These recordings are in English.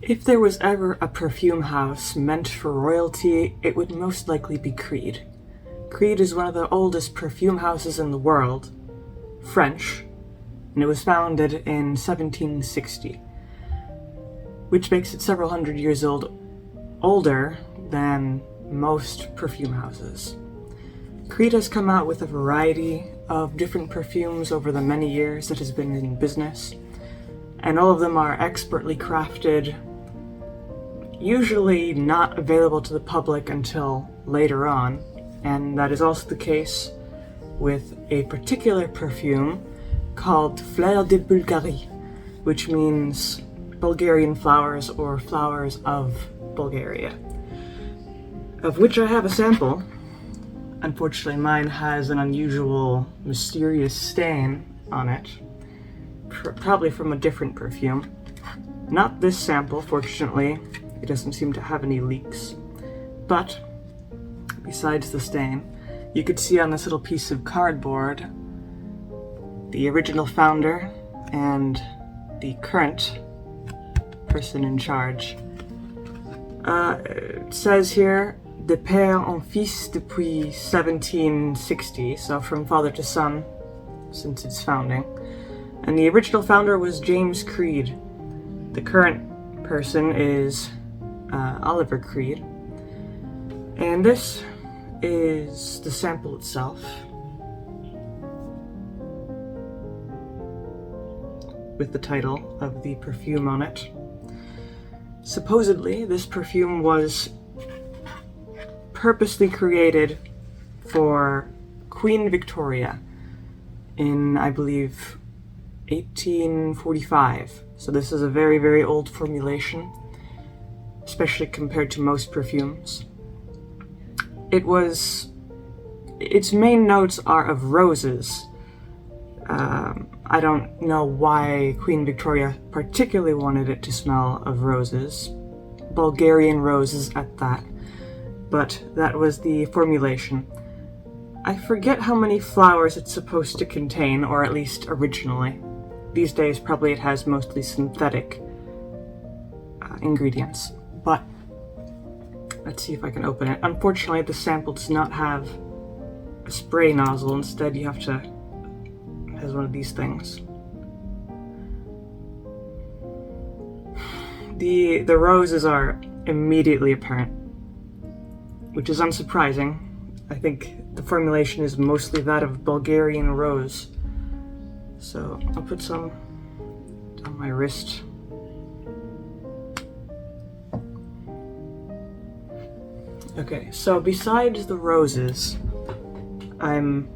If there was ever a perfume house meant for royalty, it would most likely be Creed. Creed is one of the oldest perfume houses in the world, French, and it was founded in 1760, which makes it several hundred years older than most perfume houses. Creed has come out with a variety of different perfumes over the many years it has been in business, and all of them are expertly crafted, usually not available to the public until later on, and that is also the case with a particular perfume called Fleurs De Bulgarie, which means Bulgarian flowers or flowers of Bulgaria, of which I have a sample. Unfortunately, mine has an unusual, mysterious stain on it, probably from a different perfume. Not this sample, fortunately. It doesn't seem to have any leaks. But, besides the stain, you could see on this little piece of cardboard the original founder and the current person in charge. It says here, de père en fils depuis 1760, so from father to son since its founding. And the original founder was James Creed. The current person is Oliver Creed. And this is the sample itself, with the title of the perfume on it. Supposedly, this perfume was purposely created for Queen Victoria in, I believe, 1845. So this is a very, very old formulation, especially compared to most perfumes. Its main notes are of roses. I don't know why Queen Victoria particularly wanted it to smell of roses. Bulgarian roses at that. But that was the formulation. I forget how many flowers it's supposed to contain, or at least originally. These days, probably it has mostly synthetic ingredients. But let's see if I can open it. Unfortunately, the sample does not have a spray nozzle. Instead, you have to... It has one of these things. The roses are immediately apparent, which is unsurprising. I think the formulation is mostly that of Bulgarian rose. So I'll put some on my wrist. Okay, so besides the roses, I'm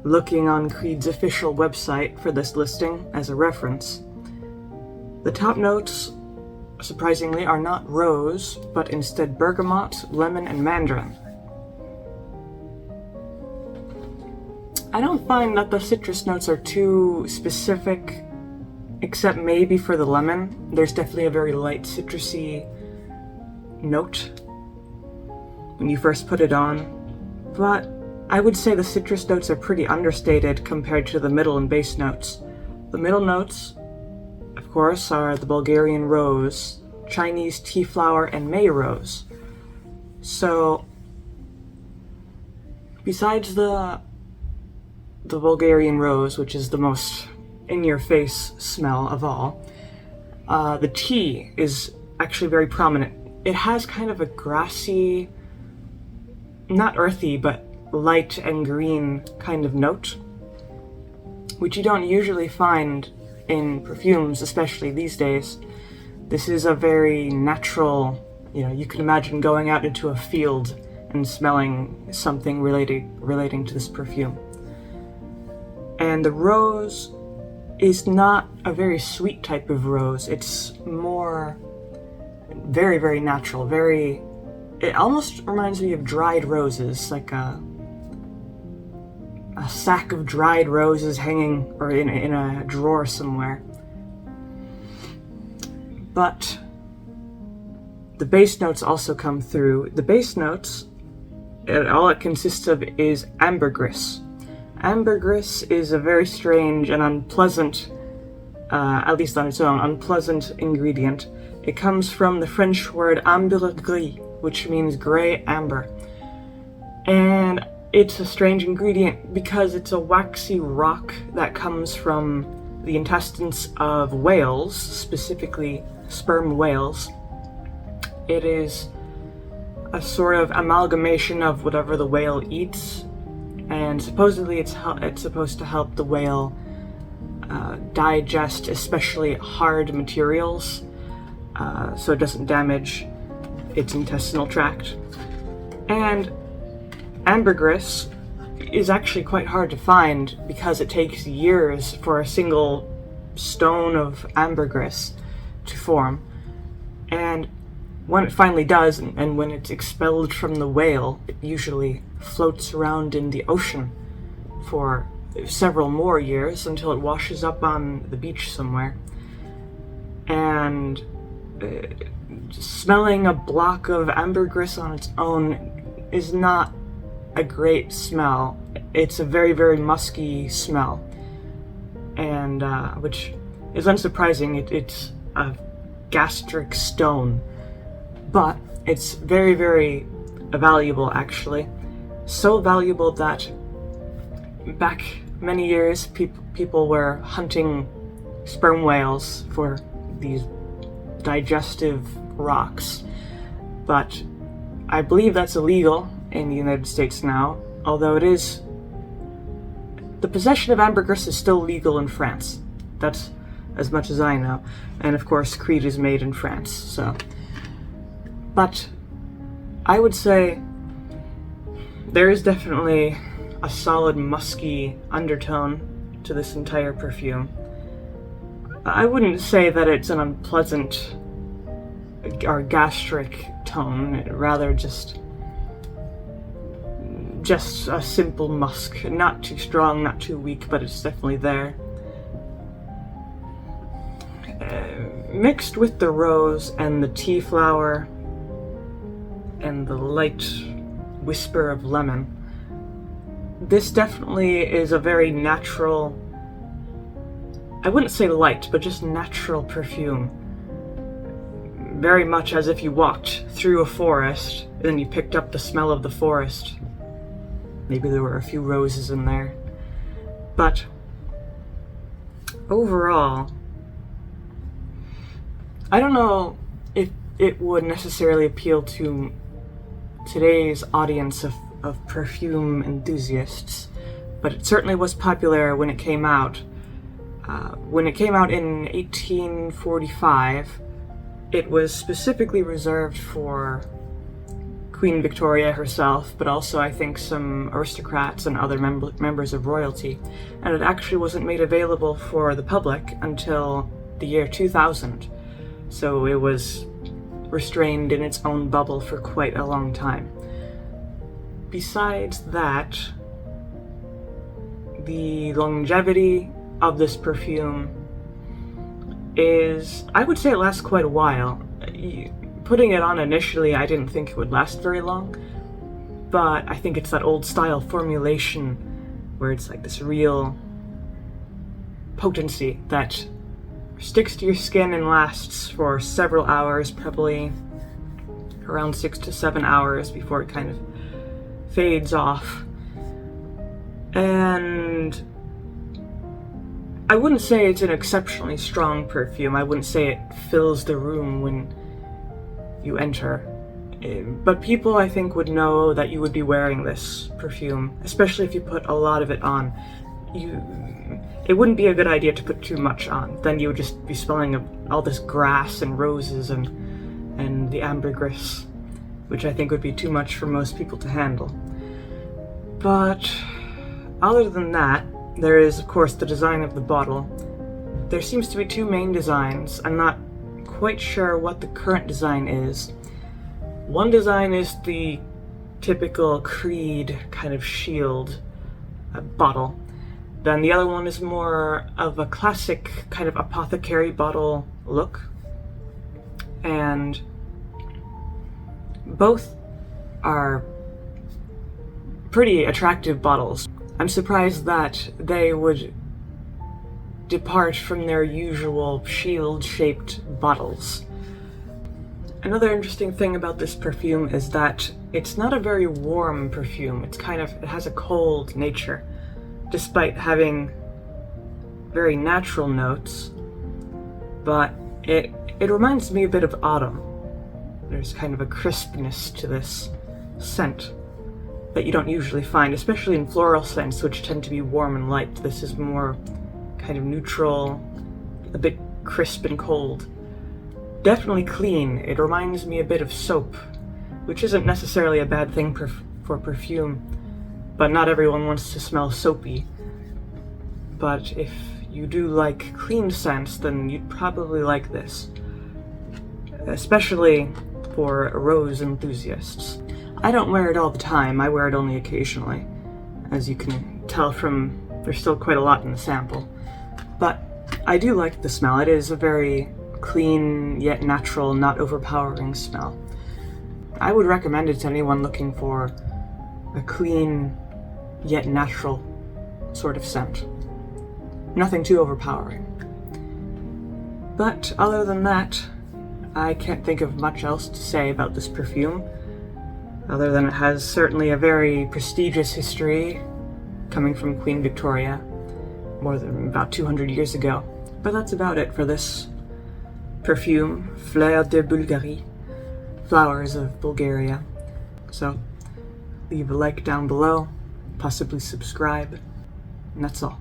looking on Creed's official website for this listing as a reference. The top notes, surprisingly, are not rose, but instead bergamot, lemon, and mandarin. I don't find that the citrus notes are too specific, except maybe for the lemon. There's definitely a very light citrusy note when you first put it on, but I would say the citrus notes are pretty understated compared to the middle and base notes. The middle notes, of course, are the Bulgarian rose, Chinese tea flower, and May rose. So, besides the Bulgarian rose, which is the most in-your-face smell of all, the tea is actually very prominent. It has kind of a grassy, not earthy, but light and green kind of note, which you don't usually find in perfumes, especially these days. This is a very natural, you can imagine going out into a field and smelling something relating to this perfume. And the rose is not a very sweet type of rose. It's more very, very natural, it almost reminds me of dried roses, like a sack of dried roses hanging or in a drawer somewhere. But the base notes also come through. The base notes, all it consists of is ambergris. Ambergris is a very strange and unpleasant, at least on its own, unpleasant ingredient. It comes from the French word ambergris, which means gray amber. And it's a strange ingredient because it's a waxy rock that comes from the intestines of whales, specifically sperm whales. It is a sort of amalgamation of whatever the whale eats, and supposedly it's supposed to help the whale digest especially hard materials, so it doesn't damage its intestinal tract. And ambergris is actually quite hard to find because it takes years for a single stone of ambergris to form. And when it finally does, and when it's expelled from the whale, it usually floats around in the ocean for several more years until it washes up on the beach somewhere. And smelling a block of ambergris on its own is not a great smell. It's a very, very musky smell, and which is unsurprising. It's a gastric stone, but it's very, very valuable, actually. So valuable that back many years people were hunting sperm whales for these digestive rocks. But I believe that's illegal in the United States now, although it is... The possession of ambergris is still legal in France. That's as much as I know. And of course, Crete is made in France, so... But I would say there is definitely a solid musky undertone to this entire perfume. I wouldn't say that it's an unpleasant or gastric tone, rather just a simple musk. Not too strong, not too weak, but it's definitely there. Mixed with the rose and the tea flower and the light whisper of lemon, this definitely is a very natural, I wouldn't say light, but just natural perfume. Very much as if you walked through a forest and then you picked up the smell of the forest. Maybe there were a few roses in there. But overall, I don't know if it would necessarily appeal to today's audience of perfume enthusiasts, but it certainly was popular when it came out. When it came out in 1845, it was specifically reserved for Queen Victoria herself, but also I think some aristocrats and other members of royalty, and it actually wasn't made available for the public until the year 2000, so it was restrained in its own bubble for quite a long time. Besides that, the longevity of this perfume is, I would say it lasts quite a while. Putting it on initially, I didn't think it would last very long, but I think it's that old style formulation where it's like this real potency that sticks to your skin and lasts for several hours, probably around 6 to 7 hours before it kind of fades off. And I wouldn't say it's an exceptionally strong perfume. I wouldn't say it fills the room when you enter. But people, I think, would know that you would be wearing this perfume, especially if you put a lot of it on. It wouldn't be a good idea to put too much on. Then you would just be smelling all this grass and roses and the ambergris, which I think would be too much for most people to handle. But other than that, there is, of course, the design of the bottle. There seems to be two main designs. I'm not quite sure what the current design is. One design is the typical Creed kind of shield bottle. Then the other one is more of a classic kind of apothecary bottle look. And both are pretty attractive bottles. I'm surprised that they would depart from their usual shield-shaped bottles. Another interesting thing about this perfume is that it's not a very warm perfume. It has a cold nature, despite having very natural notes, but it reminds me a bit of autumn. There's kind of a crispness to this scent that you don't usually find, especially in floral scents, which tend to be warm and light. This is more kind of neutral, a bit crisp and cold. Definitely clean. It reminds me a bit of soap, which isn't necessarily a bad thing for perfume, but not everyone wants to smell soapy. But if you do like clean scents, then you'd probably like this, especially for rose enthusiasts. I don't wear it all the time, I wear it only occasionally. As you can tell from, there's still quite a lot in the sample. But I do like the smell. It is a very clean yet natural, not overpowering smell. I would recommend it to anyone looking for a clean yet natural sort of scent. Nothing too overpowering. But other than that, I can't think of much else to say about this perfume, other than it has certainly a very prestigious history coming from Queen Victoria more than about 200 years ago. But that's about it for this perfume, Fleurs De Bulgarie, Flowers of Bulgaria. So leave a like down below, possibly subscribe, and that's all.